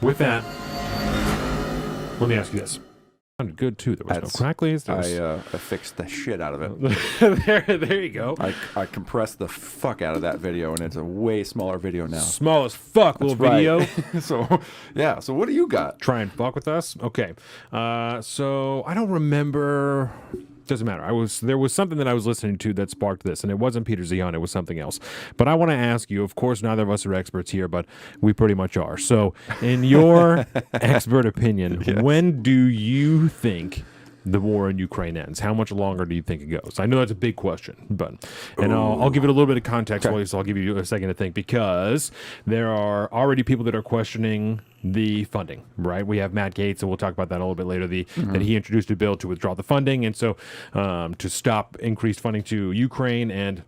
with that, let me ask you this. Sounded good too. There was no cracklies. I fixed the shit out of it. there you go. I compressed the fuck out of that video, and it's a way smaller video now. Small as fuck, That's little video. Right. So what do you got? Try and fuck with us. Okay. So I don't remember. Doesn't matter. There was something that I was listening to that sparked this, and it wasn't Peter Zion. It was something else. But I want to ask you. Of course, neither of us are experts here, but we pretty much are. So, in your expert opinion, when do you think the war in Ukraine ends? How much longer do you think it goes? I know that's a big question, but I'll give it a little bit of context for you. So I'll give you a second to think, because there are already people that are questioning the funding, right? We have Matt Gaetz, and we'll talk about that a little bit later, that he introduced a bill to withdraw the funding, and so to stop increased funding to Ukraine. And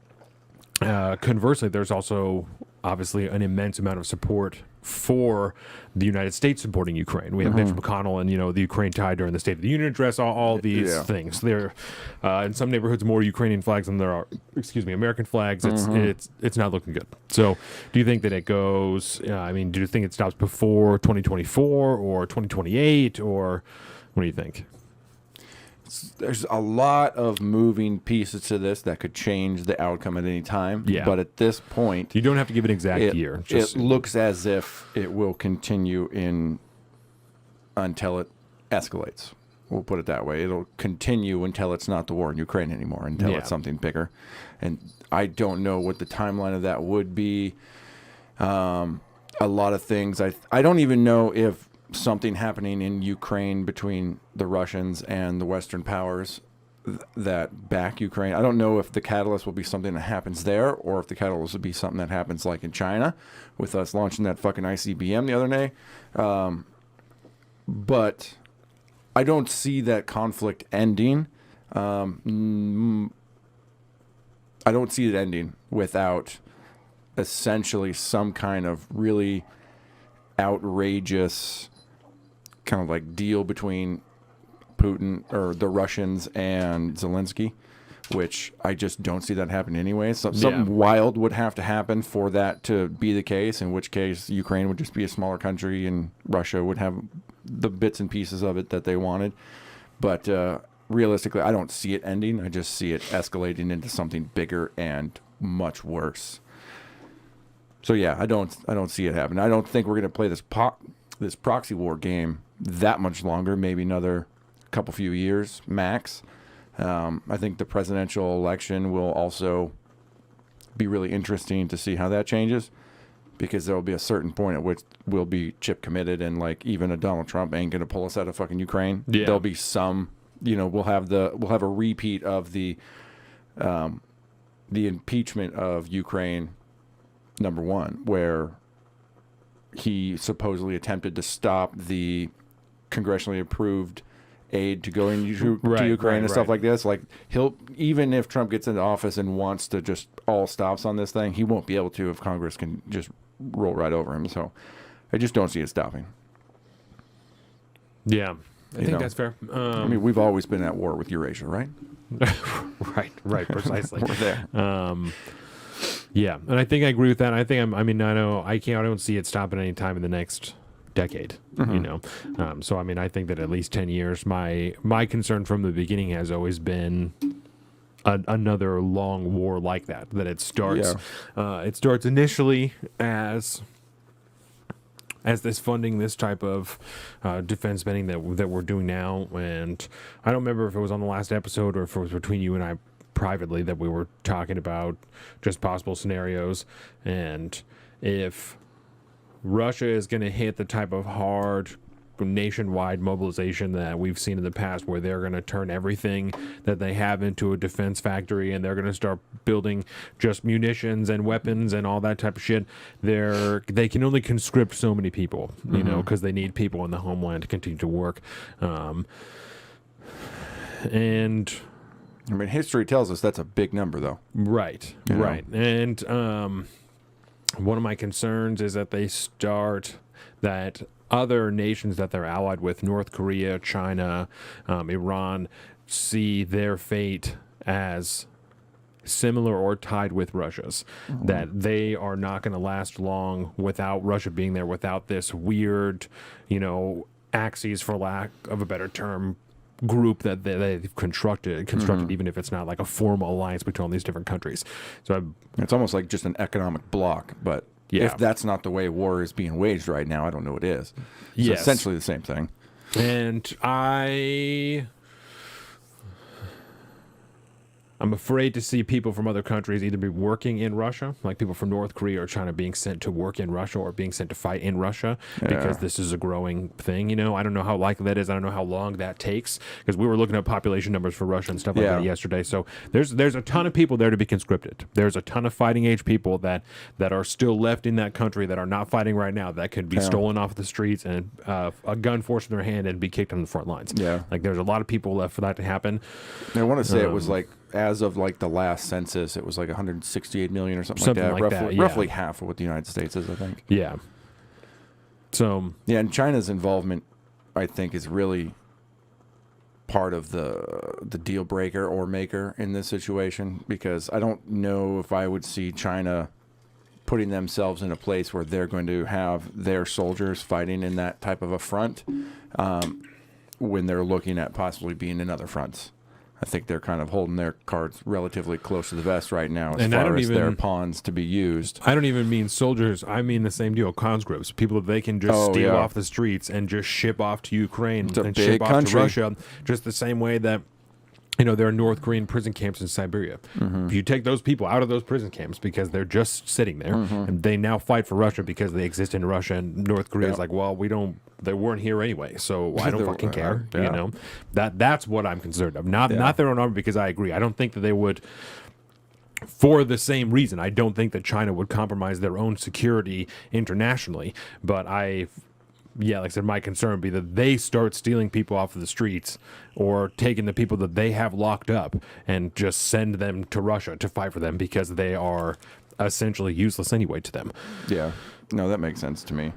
conversely, there's also obviously an immense amount of support for the United States supporting Ukraine. We have Mitch McConnell and, the Ukraine tie during the State of the Union address, all these things. There, in some neighborhoods, more Ukrainian flags than there are, American flags. It's not looking good. So do you think that it goes, do you think it stops before 2024 or 2028, or what do you think? There's a lot of moving pieces to this that could change the outcome at any time. Yeah. But at this point, you don't have to give an exact year. It looks as if it will continue until it escalates. We'll put it that way. It'll continue until it's not the war in Ukraine anymore, until it's something bigger. And I don't know what the timeline of that would be. A lot of things. I don't even know if something happening in Ukraine between the Russians and the Western powers that back Ukraine. I don't know if the catalyst will be something that happens there, or if the catalyst will be something that happens like in China with us launching that fucking ICBM the other day. But I don't see that conflict ending. I don't see it ending without essentially some kind of really outrageous kind of like deal between Putin or the Russians and Zelensky, which I just don't see that happen anyway. So something wild would have to happen for that to be the case, in which case Ukraine would just be a smaller country and Russia would have the bits and pieces of it that they wanted. But realistically, I don't see it ending. I just see it escalating into something bigger and much worse. So yeah, I don't see it happening. I don't think we're going to play this proxy war game that much longer, maybe another few years max. I think the presidential election will also be really interesting to see how that changes, because there will be a certain point at which we'll be chip committed, and like even a Donald Trump ain't going to pull us out of fucking Ukraine. Yeah. There'll be some, we'll have a repeat of the impeachment of Ukraine #1, where he supposedly attempted to stop the congressionally approved aid to go into Ukraine and stuff like this. Like, even if Trump gets into office and wants to just all stops on this thing, he won't be able to if Congress can just roll right over him. So I just don't see it stopping. Yeah, I think that's fair. We've always been at war with Eurasia, right? right, precisely. We're there. Yeah, and I think I agree with that. I don't see it stopping any time in the next decade. So I think that at least 10 years. My concern from the beginning has always been another long war like that. That it starts. It starts initially as this funding, this type of defense spending that we're doing now. And I don't remember if it was on the last episode or if it was between you and I privately that we were talking about just possible scenarios, and if Russia is going to hit the type of hard nationwide mobilization that we've seen in the past, where they're going to turn everything that they have into a defense factory, and they're going to start building just munitions and weapons and all that type of shit. They can only conscript so many people, because they need people in the homeland to continue to work. And history tells us that's a big number, though. Right. And one of my concerns is that other nations that they're allied with, North Korea, China, Iran, see their fate as similar or tied with Russia's, that they are not going to last long without Russia being there, without this weird, axes, for lack of a better term, group that they've constructed, even if it's not like a formal alliance between all these different countries. So it's almost like just an economic bloc, but if that's not the way war is being waged right now, I don't know what is. It's essentially the same thing. And I'm afraid to see people from other countries either be working in Russia, like people from North Korea or China being sent to work in Russia or being sent to fight in Russia, because this is a growing thing. I don't know how likely that is. I don't know how long that takes, because we were looking at population numbers for Russia and stuff like that yesterday. So there's a ton of people there to be conscripted. There's a ton of fighting age people that are still left in that country that are not fighting right now, that could be stolen off the streets and a gun forced in their hand and be kicked on the front lines. Yeah, like there's a lot of people left for that to happen. I want to say it was like, as of like the last census, it was like 168 million or something like that. Roughly half of what the United States is, I think. Yeah. So and China's involvement, I think, is really part of the deal breaker or maker in this situation, because I don't know if I would see China putting themselves in a place where they're going to have their soldiers fighting in that type of a front when they're looking at possibly being in other fronts. I think they're kind of holding their cards relatively close to the vest right now as far as their pawns to be used. I don't even mean soldiers. I mean the same deal, conscripts, people that they can just steal off the streets and just ship off to Ukraine and ship off to Russia, just the same way that there are North Korean prison camps in Siberia. If you take those people out of those prison camps because they're just sitting there, and they now fight for Russia because they exist in Russia, and North Korea is like, well, they weren't here anyway, so I don't fucking care. That's what I'm concerned of. Not their own army, because I agree. I don't think that they would, for the same reason. I don't think that China would compromise their own security internationally, but like I said, my concern would be that they start stealing people off of the streets or taking the people that they have locked up and just send them to Russia to fight for them, because they are essentially useless anyway to them. Yeah. No, that makes sense to me.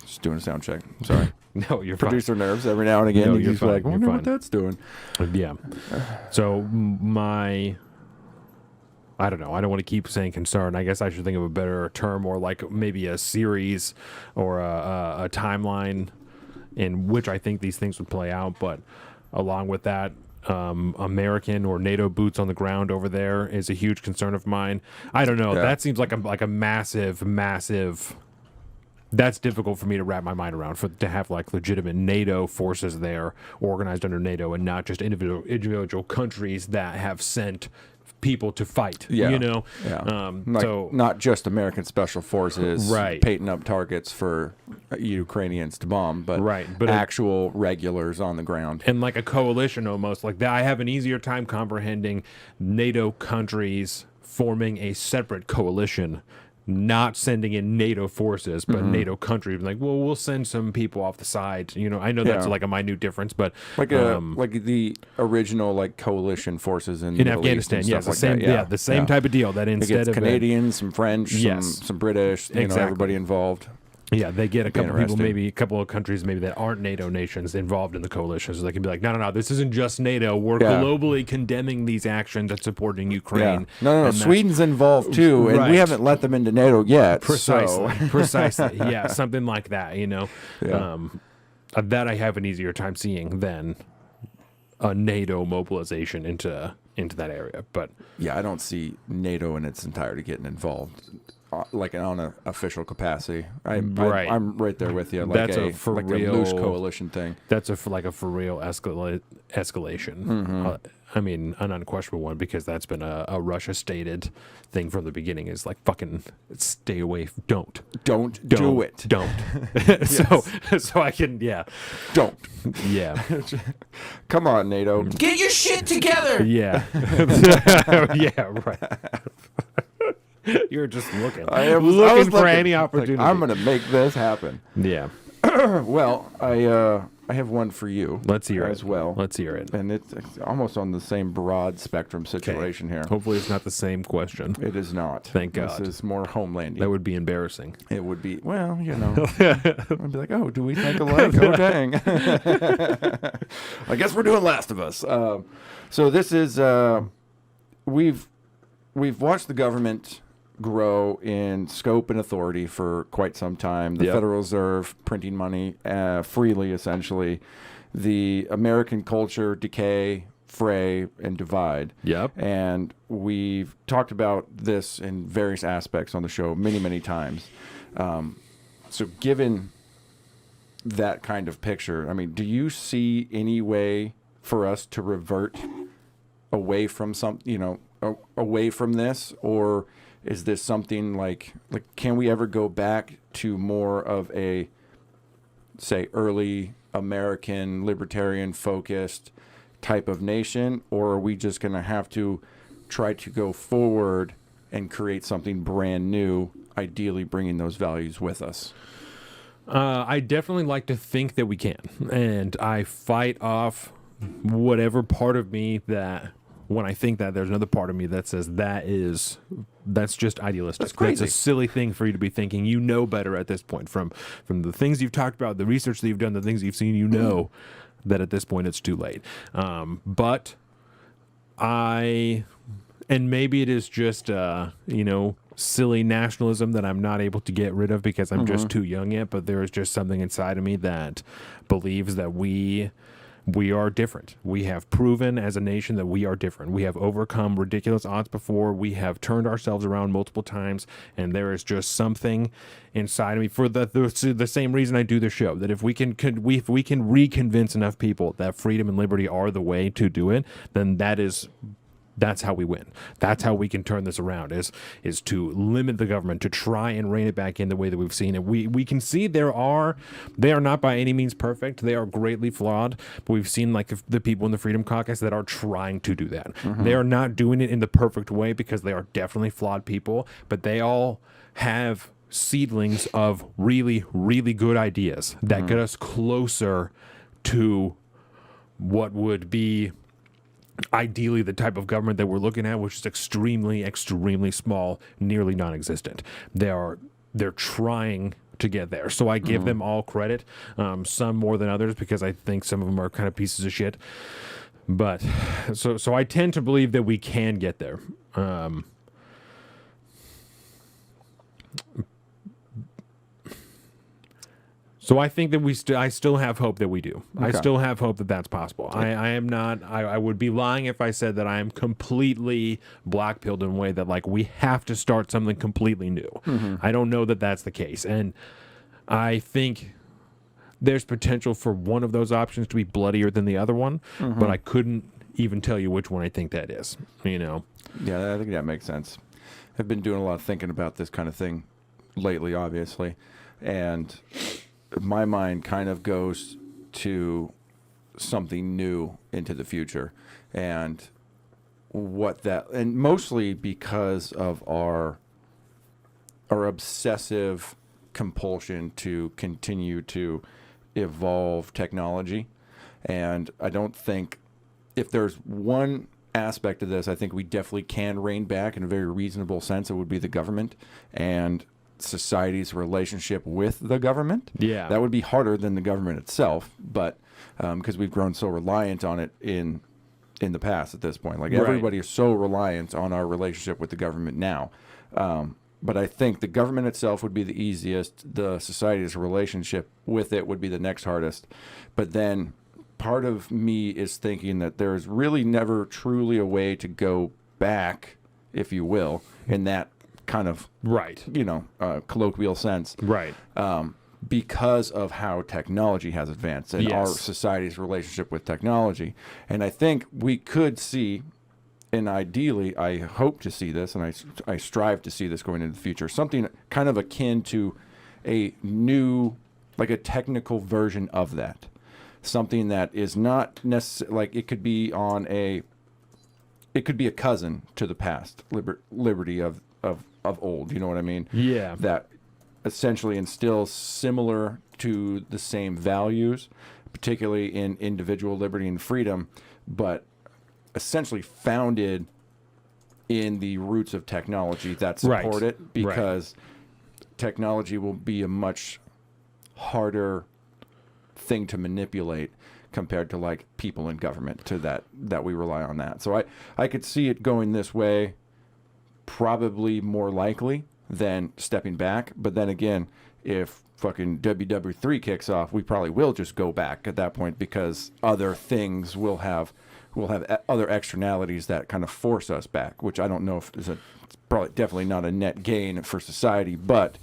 Just doing a sound check. Sorry. No, you're Producer nerves every now and again. No, you're fine. Like, I wonder what that's doing. Yeah. So I don't know. I don't want to keep saying concern. I guess I should think of a better term, or like maybe a series or a timeline in which I think these things would play out. But along with that, American or NATO boots on the ground over there is a huge concern of mine. I don't know. That seems like a massive. That's difficult for me to wrap my mind around, to have like legitimate NATO forces there, organized under NATO, and not just individual countries that have sent people to fight. So not just American special forces painting up targets for Ukrainians to bomb, but actual regulars on the ground, and like a coalition almost like that. I have an easier time comprehending NATO countries forming a separate coalition, not sending in NATO forces, but NATO countries like, well, we'll send some people off the side. I know that's like a minute difference, but like the original like coalition forces in Afghanistan, the same type of deal. That instead of Canadians, some French, some British, everybody involved. Yeah, they get a couple people, maybe a couple of countries maybe that aren't NATO nations involved in the coalition, so they can be like, no, this isn't just NATO. We're globally condemning these actions and supporting Ukraine. No, Sweden's involved too, and we haven't let them into NATO yet. Precisely. Yeah, something like that. That I have an easier time seeing than a NATO mobilization into that area. But I don't see NATO in its entirety getting involved. Like on an official capacity, I'm right there with you. Like a loose coalition thing. That's a for real escalation. I mean, an unquestionable one, because that's been a Russia stated thing from the beginning. Is like, fucking stay away. Don't do it. Don't. So I can don't. Yeah. Come on, NATO. Get your shit together. Yeah. Right. You're just looking. Looking for any opportunity. Like, I'm going to make this happen. Yeah. Well, I have one for you. Let's hear it as well. Let's hear it. And it's almost on the same broad spectrum situation here. Hopefully, it's not the same question. It is not. Thank God. This is more homelandy. That would be embarrassing. It would be. Well, I'd be like, oh, do we think alike? Oh, dang. I guess we're doing Last of Us. So this is. we've watched the government grow in scope and authority for quite some time. The Federal Reserve printing money freely, essentially. The American culture decay, fray, and divide. Yep. And we've talked about this in various aspects on the show many, many times. So given that kind of picture, I mean, do you see any way for us to revert away from away from this, or is this something like can we ever go back to more of a, say, early American libertarian focused type of nation, or are we just going to have to try to go forward and create something brand new, ideally bringing those values with us? I definitely like to think that we can, and I fight off whatever part of me that, when I think that, there's another part of me that says that's just idealistic. That's crazy. That's a silly thing for you to be thinking. You know better at this point from the things you've talked about, the research that you've done, the things you've seen. You know that at this point it's too late. But and maybe it is just silly nationalism that I'm not able to get rid of because I'm just too young yet. But there is just something inside of me that believes that we are different. We have proven as a nation that we are different. We have overcome ridiculous odds before. We have turned ourselves around multiple times, and there is just something inside of me for the same reason I do the show, that if we can reconvince enough people that freedom and liberty are the way to do it, then that's how we win. That's how we can turn this around, is to limit the government, to try and rein it back in the way that we've seen it. We can see they are not by any means perfect. They are greatly flawed, but we've seen like the people in the Freedom Caucus that are trying to do that. They are not doing it in the perfect way because they are definitely flawed people, but they all have seedlings of really, really good ideas that get us closer to what would be ideally the type of government that we're looking at, which is extremely, extremely small, nearly non-existent. They're trying to get there. So I give them all credit, some more than others, because I think some of them are kind of pieces of shit. But so I tend to believe that we can get there. So I think that I still have hope that we do. Okay. I still have hope that that's possible. I am not. I would be lying if I said that I am completely black-pilled in a way that like we have to start something completely new. I don't know that that's the case, and I think there's potential for one of those options to be bloodier than the other one, but I couldn't even tell you which one I think that is. Yeah, I think that makes sense. I've been doing a lot of thinking about this kind of thing lately, obviously, and my mind kind of goes to something new into the future, and mostly because of our obsessive compulsion to continue to evolve technology. And I don't think, if there's one aspect of this, I think we definitely can rein back in a very reasonable sense. It would be the government and society's relationship with the government. Yeah, that would be harder than the government itself, but because we've grown so reliant on it in the past at this point, like everybody is so reliant on our relationship with the government now. But I think the government itself would be the easiest. The society's relationship with it would be the next hardest. But then part of me is thinking that there's really never truly a way to go back, if you will, in that kind of colloquial sense, because of how technology has advanced and our society's relationship with technology. And I think we could see, and ideally I hope to see this, and I strive to see this going into the future, something kind of akin to a new, like a technical version of that, something that is not necessarily like it could be a cousin to the past liberty of old, you know what I mean? Yeah. That essentially instills similar to the same values, particularly in individual liberty and freedom, but essentially founded in the roots of technology that support it, because technology will be a much harder thing to manipulate compared to like people in government that we rely on that. So I could see it going this way, probably more likely than stepping back. But then again, if fucking WW3 kicks off, we probably will just go back at that point, because other things will have other externalities that kind of force us back, which I don't know if it's probably definitely not a net gain for society, but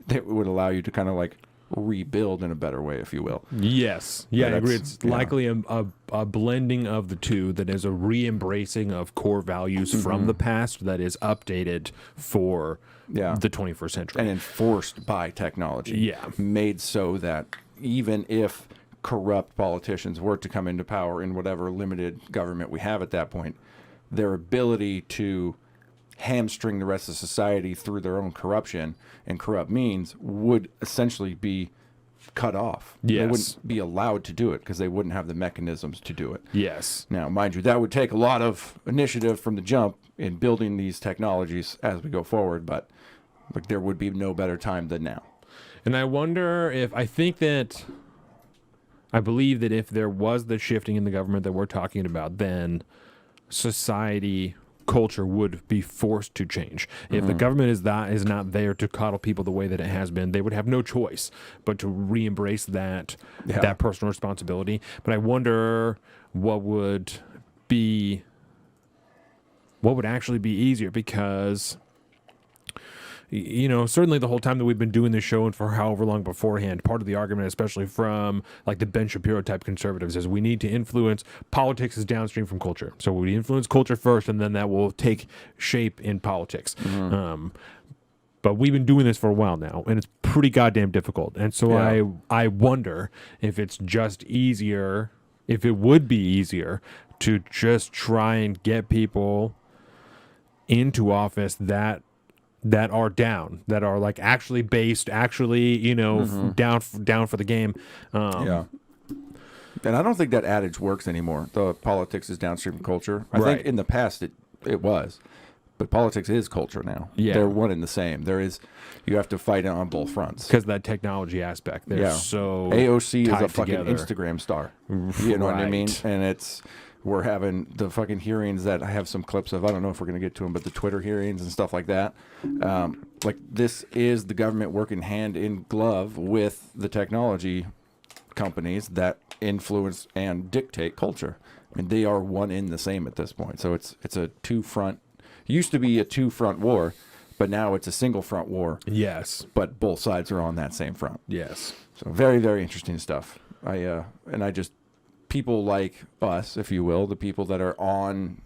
it would allow you to kind of like rebuild in a better way, if you will. Yes. Yeah, I agree. It's likely a blending of the two, that is a re-embracing of core values from the past that is updated for the 21st century. And enforced by technology. Yeah. Made so that even if corrupt politicians were to come into power in whatever limited government we have at that point, their ability to hamstring the rest of society through their own corruption and corrupt means would essentially be cut off. Yes. They wouldn't be allowed to do it because they wouldn't have the mechanisms to do it. Yes. Now, mind you, that would take a lot of initiative from the jump in building these technologies as we go forward, but like, there would be no better time than now. And I wonder I believe that if there was the shifting in the government that we're talking about, then society, culture would be forced to change. If the government is not there to coddle people the way that it has been, they would have no choice but to re-embrace that personal responsibility. But I wonder what would actually be easier, because certainly the whole time that we've been doing this show and for however long beforehand, part of the argument, especially from like the Ben Shapiro type conservatives, is we need to influence politics is downstream from culture. So we influence culture first, and then that will take shape in politics. But we've been doing this for a while now, and it's pretty goddamn difficult. And so I wonder if it's just easier, if it would be easier to just try and get people into office that are down, that are like actually based, down for the game. And I don't think that adage works anymore. The politics is downstream from culture. I think in the past it was, but politics is culture now. Yeah. They're one and the same. You have to fight it on both fronts. Because that technology aspect, they're so AOC is a fucking together. Instagram star. You know what I mean? And we're having the fucking hearings that I have some clips of. I don't know if we're going to get to them, but the Twitter hearings and stuff like that. Like, this is the government working hand in glove with the technology companies that influence and dictate culture. I mean, they are one in the same at this point. So it's a two-front. Used to be a two-front war, but now it's a single-front war. Yes. But both sides are on that same front. Yes. So very, very interesting stuff. People like us, if you will, the people that are on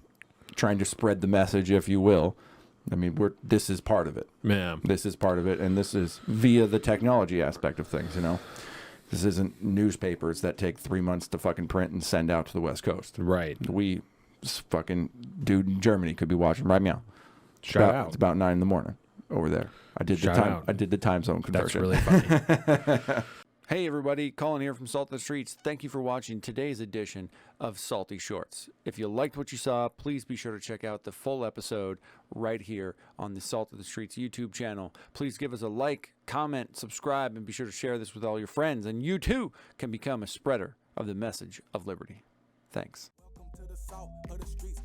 trying to spread the message, if you will. I mean, this is part of it. Man. This is part of it, and this is via the technology aspect of things, This isn't newspapers that take 3 months to fucking print and send out to the West Coast. Right. We fucking dude in Germany could be watching right now. Shout out. It's about 9 a.m. over there. I did the time zone conversion. That's really funny. Hey everybody, Colin here from Salt the Streets. Thank you for watching today's edition of Salty Shorts. If you liked what you saw, please be sure to check out the full episode right here on the Salt of the Streets YouTube channel. Please give us a like, comment, subscribe, and be sure to share this with all your friends. And you too can become a spreader of the message of liberty. Thanks. Welcome to the Salt of the Streets.